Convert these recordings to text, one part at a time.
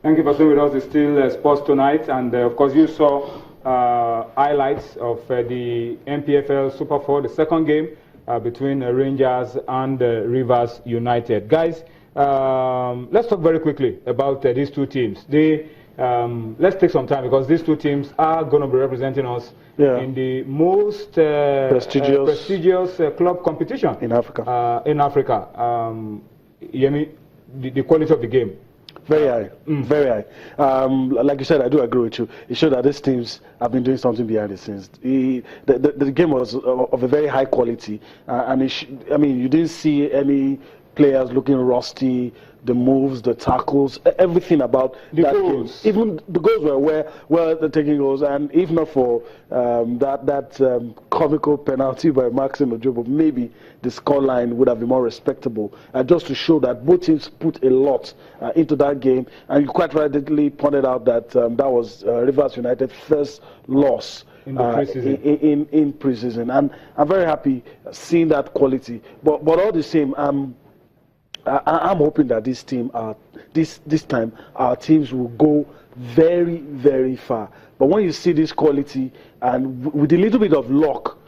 Thank you for staying with us. It's still Sports Tonight, and of course you saw highlights of the NPFL Super 4, the second game between Rangers and Rivers United. Guys, let's talk very quickly about these two teams. Let's take some time because these two teams are going to be representing us in the most prestigious club competition in Africa. The quality of the game. Very high, very high. Like you said, I do agree with you. It showed that these teams have been doing something behind the scenes. The game was of a very high quality, and I mean, you didn't see any players looking rusty. The moves, the tackles, everything about the that goals. Game. Even the goals were well the taking goals, and if not for that comical penalty by Maxim Ojobo, maybe the scoreline would have been more respectable. Just to show that both teams put a lot into that game, and you quite rightly pointed out that that was Rivers United's first loss in the preseason. In preseason, and I'm very happy seeing that quality. But all the same, I'm hoping that this time our teams will go very, very far. But when you see this quality and with a little bit of luck,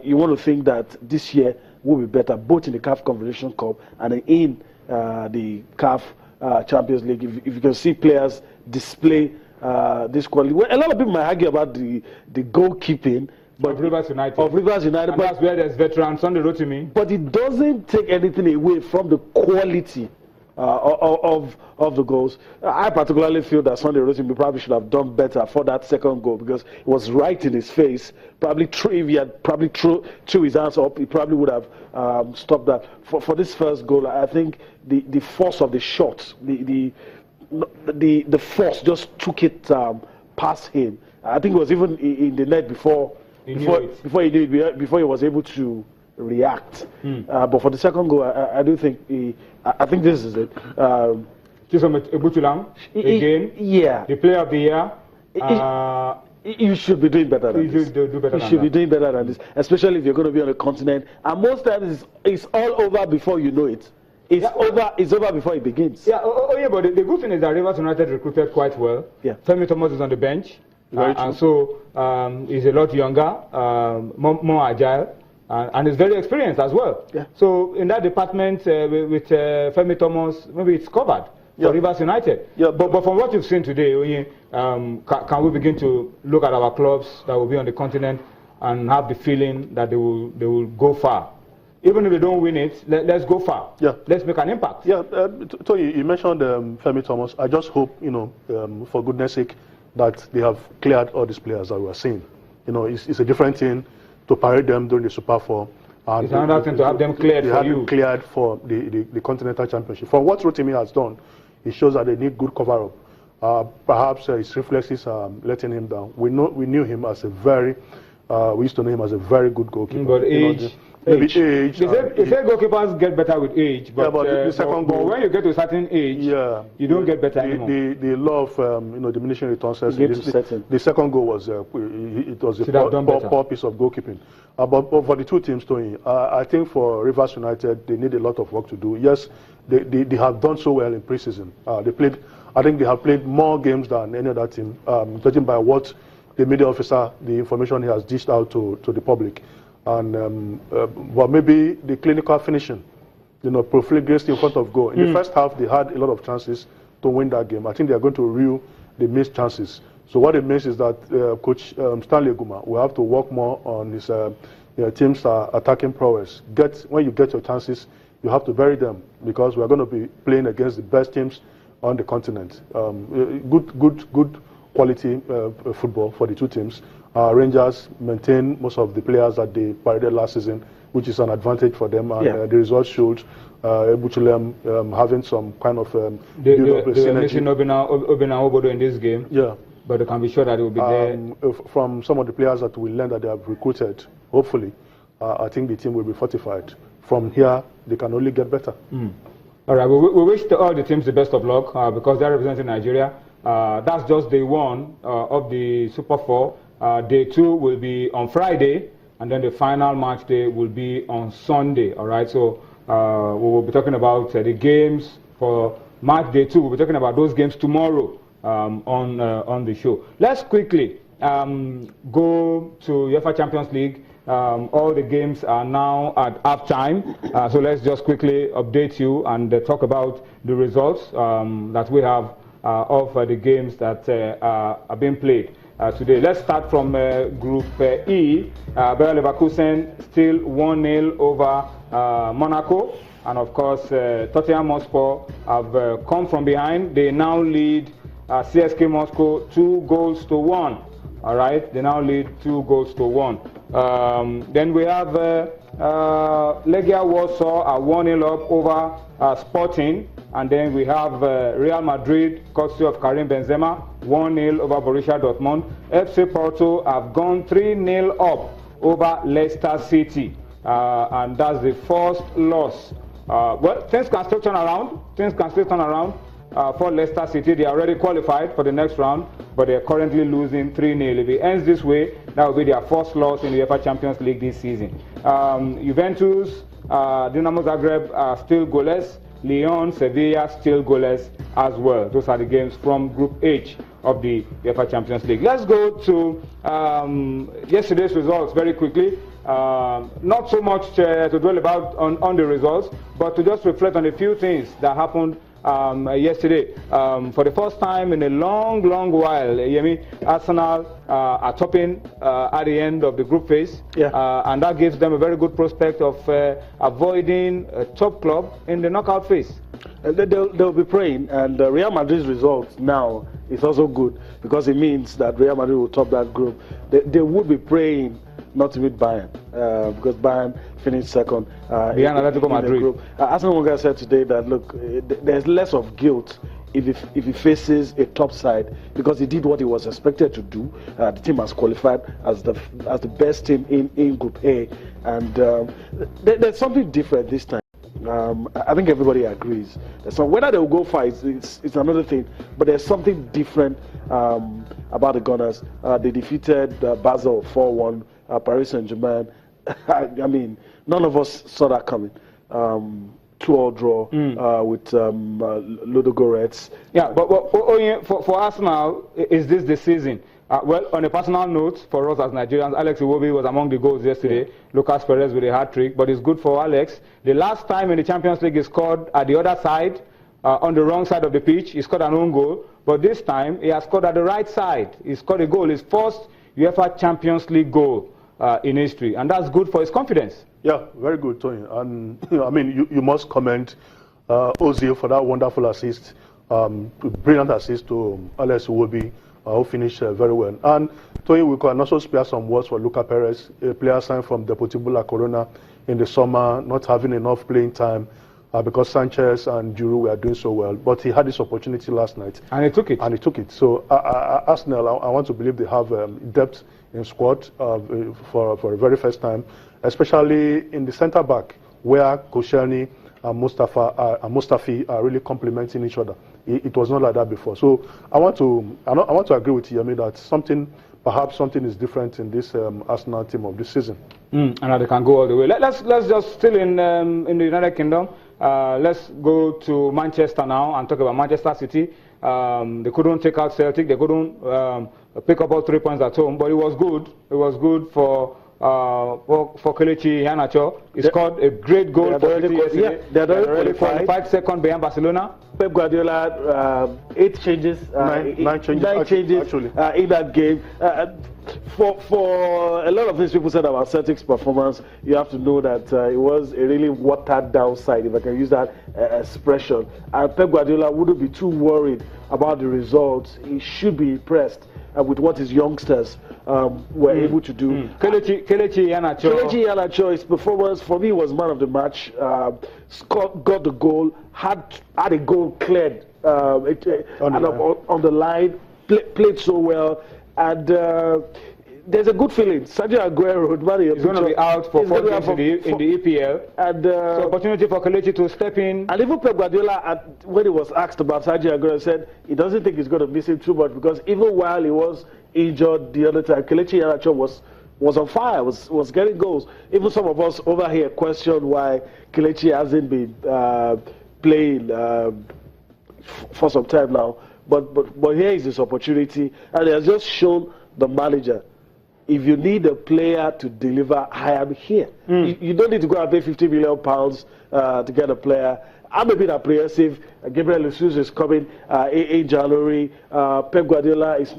you want to think that this year will be better, both in the CAF Confederation Cup and in the CAF Champions League. If you can see players display this quality, well, a lot of people might argue about the goalkeeping. Of Rivers United. And that's where there's veteran Sunday Rotimi. But it doesn't take anything away from the quality of the goals. I particularly feel that Sunday Rotimi probably should have done better for that second goal because it was right in his face. Probably if he had threw his hands up, he probably would have stopped that. For this first goal, I think the force of the shot, the force just took it past him. I think it was even in the net before he was able to react. But for the second goal, I do think I think this is it. Chisom Ebutulam again. Yeah. The player of the year. You should be doing better than this. You should be doing better than this, especially if you're going to be on a continent. And most times it's all over before you know it. It's over before it begins. Yeah. Yeah. But the good thing is that Rivers United recruited quite well. Yeah. Femi Thomas is on the bench. And so he's a lot younger, more agile, and he's very experienced as well. Yeah. So in that department with Femi Thomas, maybe it's covered for Rivers United. Yeah. But from what you've seen today, can we begin to look at our clubs that will be on the continent and have the feeling that they will go far? Even if they don't win it, let's go far. Yeah. Let's make an impact. Yeah. Tony, you mentioned Femi Thomas. I just hope, for goodness sake, that they have cleared all these players that we are seeing. It's a different thing to parade them during the Super 4. And it's another thing to have them cleared for you. Cleared for the Continental Championship. For what Rotimi has done, it shows that they need good cover-up. Perhaps his reflexes are letting him down. We knew him as we used to know him as a very good goalkeeper. But age. Maybe age. They say goalkeepers get better with age, but, the second goal, when you get to a certain age, you don't get better anymore. The law of diminishing returns says the second goal was a poor piece of goalkeeping. But for the two teams, Tony, I think for Rivers United, they need a lot of work to do. Yes, they have done so well in preseason. I think they have played more games than any other team, judging by what the media officer, the information he has dished out to the public. And but maybe the clinical finishing, profligacy in front of goal. In the first half, they had a lot of chances to win that game. I think they are going to reel the missed chances. So what it means is that Coach Stanley Guma will have to work more on his team's attacking prowess. When you get your chances, you have to bury them because we are going to be playing against the best teams on the continent. Good quality football for the two teams. Rangers maintain most of the players that they paraded last season, which is an advantage for them. And the results showed Ebutulam having some kind of they were missing Obina Obodo in this game. Yeah. But they can be sure that it will be there. From some of the players that we learned that they have recruited, hopefully, I think the team will be fortified. From here, they can only get better. All right, we wish all the teams the best of luck because they're representing Nigeria. That's just day one of the Super 4. Day 2 will be on Friday, and then the final match day will be on Sunday. All right, so we will be talking about the games for match day 2. We'll be talking about those games tomorrow on the show. Let's quickly go to UEFA Champions League. All the games are now at halftime, so let's just quickly update you and talk about the results that we have of the games that are being played today. Let's start from Group E. Bayer Leverkusen still 1-0 over Monaco, and of course Tottenham Hotspur have come from behind. They now lead CSK Moscow 2-1. All right, they now lead 2-1. Then we have Legia Warsaw are 1-0 up over Sporting, and then we have Real Madrid, courtesy of Karim Benzema, 1-0 over Borussia Dortmund. FC Porto have gone 3-0 up over Leicester City, and that's the first loss. Well, things can still turn around. For Leicester City. They are already qualified for the next round, but they are currently losing 3-0. If it ends this way, that will be their first loss in the UEFA Champions League this season. Juventus, Dinamo Zagreb are still goalless. Lyon, Sevilla still goalless as well. Those are the games from Group H of the UEFA Champions League. Let's go to yesterday's results very quickly. Not so much to dwell about on the results, but to just reflect on a few things that happened yesterday. For the first time in a long while, Yemi, Arsenal are topping at the end of the group phase, and that gives them a very good prospect of avoiding a top club in the knockout phase. They'll be praying, and Real Madrid's results now is also good because it means that Real Madrid will top that group. They would be praying not to beat Bayern, because Bayern finished second behind Atletico Madrid. Group. Arsenal guy said today that look, there's less of guilt if he faces a top side because he did what he was expected to do. The team has qualified as the best team in Group A, and there's something different this time. I think everybody agrees. So whether they will go far it's another thing, but there's something different about the Gunners. They defeated Basel 4-1. Paris Saint-Germain. I mean, none of us saw that coming. 2-2 draw with Ludogorets. Yeah, but for Arsenal, is this the season? Well, on a personal note, for us as Nigerians, Alex Iwobi was among the goals yesterday. Lucas Perez with a hat-trick, but it's good for Alex. The last time in the Champions League he scored at the other side, on the wrong side of the pitch, he scored an own goal. But this time, he has scored at the right side. He scored a goal, his first UEFA Champions League goal in history, and that's good for his confidence. Yeah, very good, Tony. And I mean, you must commend Ozil for that wonderful assist, brilliant assist to Alex Iwobi, who finished very well. And Tony, we can also spare some words for Lucas Perez, a player signed from Deportivo La Corona in the summer, not having enough playing time because Sanchez and Giroud were doing so well. But he had this opportunity last night. And he took it. So Arsenal, I want to believe they have depth in squad for the very first time, especially in the centre back, where Koscielny and Mustafi are really complementing each other. It was not like that before. So I want to agree with you. I mean that perhaps something is different in this Arsenal team of this season. And that they can go all the way. Let's just still in the United Kingdom. Let's go to Manchester now and talk about Manchester City. They couldn't take out Celtic. They couldn't pick up all 3 points at home, but it was good. It was good for Kelechi Iheanacho. He scored a great goal for City yesterday. They had already qualified second behind Barcelona. Pep Guardiola, 8 changes, nine changes actually in that game. For a lot of things people said about Celtic's performance, you have to know that it was a really watered down side, if I can use that expression. And Pep Guardiola wouldn't be too worried about the results. He should be impressed with what his youngsters were able to do. Kelechi Iheanacho, his performance for me was man of the match. Got the goal, had a goal cleared on the line, played so well, and there's a good feeling. Sergio Aguero, he's going to be out for 4 games in the EPL, and so opportunity for Kelechi to step in. And even Pep Guardiola, when he was asked about Sergio Aguero, said he doesn't think he's going to miss him too much because even while he was injured the other time, Kelechi Iheanacho was on fire, was getting goals. Even some of us over here question why Kelechi hasn't been playing for some time now. But here is this opportunity, and it has just shown the manager, if you need a player to deliver, I am here. You don't need to go and pay £50 million to get a player. I'm a bit apprehensive. Gabriel Jesus is coming in January. Pep Guardiola is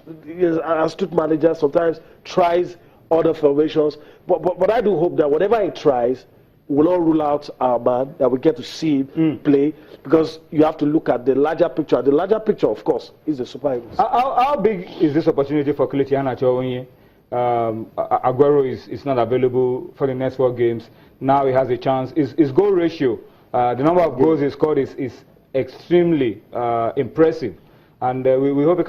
an astute manager, sometimes tries other formations. But I do hope that whatever he tries will not rule out our man, that we get to see him play, because you have to look at the larger picture. The larger picture, of course, is the Super Eagles. How big is this opportunity for Kelechi Iheanacho? Aguero is not available for the next 4 games. Now he has a chance. His goal ratio, the number of goals he scored is extremely impressive. And we hope it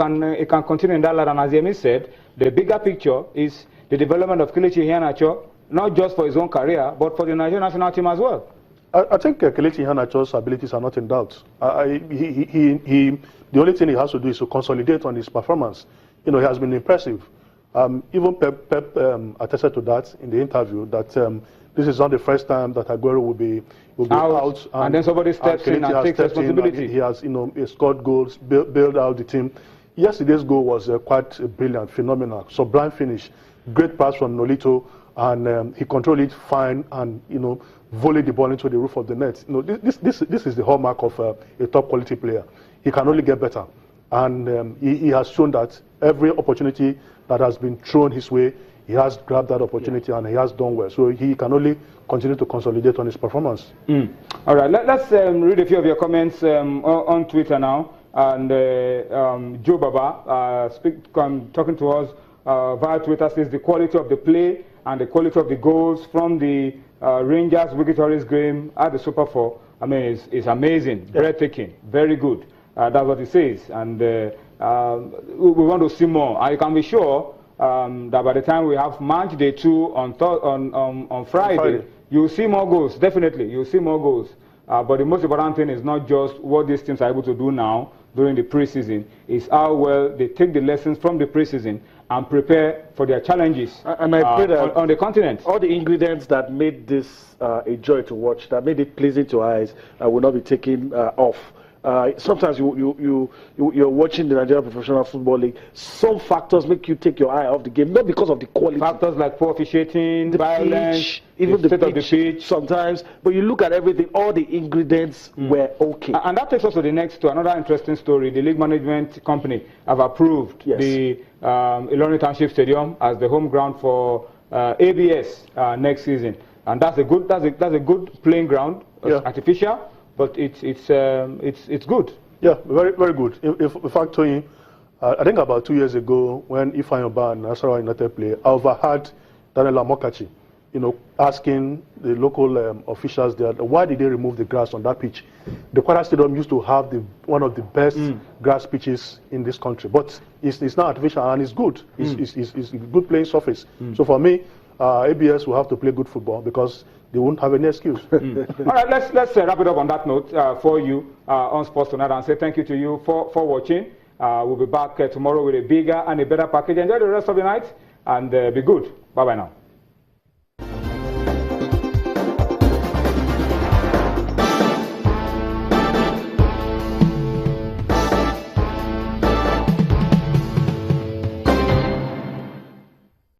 can continue in that line. And as Yemi said, the bigger picture is the development of Kelechi Iheanacho, not just for his own career, but for the Nigerian national team as well. I think Kelechi Iheanacho's abilities are not in doubt. The only thing he has to do is to consolidate on his performance. He has been impressive. Even Pep attested to that in the interview, that this is not the first time that Aguero will be out. And then somebody steps in and takes responsibility. He has he scored goals, built out the team. Yesterday's goal was quite brilliant, phenomenal, sublime finish, great pass from Nolito, and he controlled it fine, and volleyed the ball into the roof of the net. This is the hallmark of a top quality player. He can only get better, and he has shown that every opportunity that has been thrown his way, he has grabbed that opportunity, and he has done well. So he can only continue to consolidate on his performance. All right, let's read a few of your comments on Twitter now. And Joe Baba, talking to us via Twitter, says the quality of the play and the quality of the goals from the Rangers Wikitoris game at the Super 4, I mean, it's amazing, breathtaking, very good. That's what he says. And we want to see more. I can be sure that by the time we have match day 2 on Friday, you'll see more goals. Definitely, you'll see more goals. But the most important thing is not just what these teams are able to do now during the preseason, is how well they take the lessons from the preseason and prepare for their challenges and I pray that on the continent. All the ingredients that made this a joy to watch, that made it pleasing to eyes, will not be taken off. Sometimes you're watching the Nigerian Professional Football League. Some factors make you take your eye off the game, not because of the quality. Factors like poor officiating, violence, pitch, even the pitch sometimes. But you look at everything, all the ingredients were okay. And that takes us to the next, to another interesting story. The league management company have approved the Ilorin Township Stadium as the home ground for ABS next season, and that's a good playing ground. Artificial. But it's good. Yeah, very, very good. In fact, Tony, I think about 2 years ago when Ifeanyi Ubah and Nasarawa United play, I overheard Daniel Amokachi, asking the local officials there, why did they remove the grass on that pitch? The Kwara Stadium used to have one of the best grass pitches in this country, but it's not artificial and it's good. It's a good playing surface. So for me, ABS will have to play good football because they won't have any excuse. All right, let's wrap it up on that note for you on Sports Tonight, and say thank you to you for watching. We'll be back tomorrow with a bigger and a better package. Enjoy the rest of the night and be good. Bye-bye now.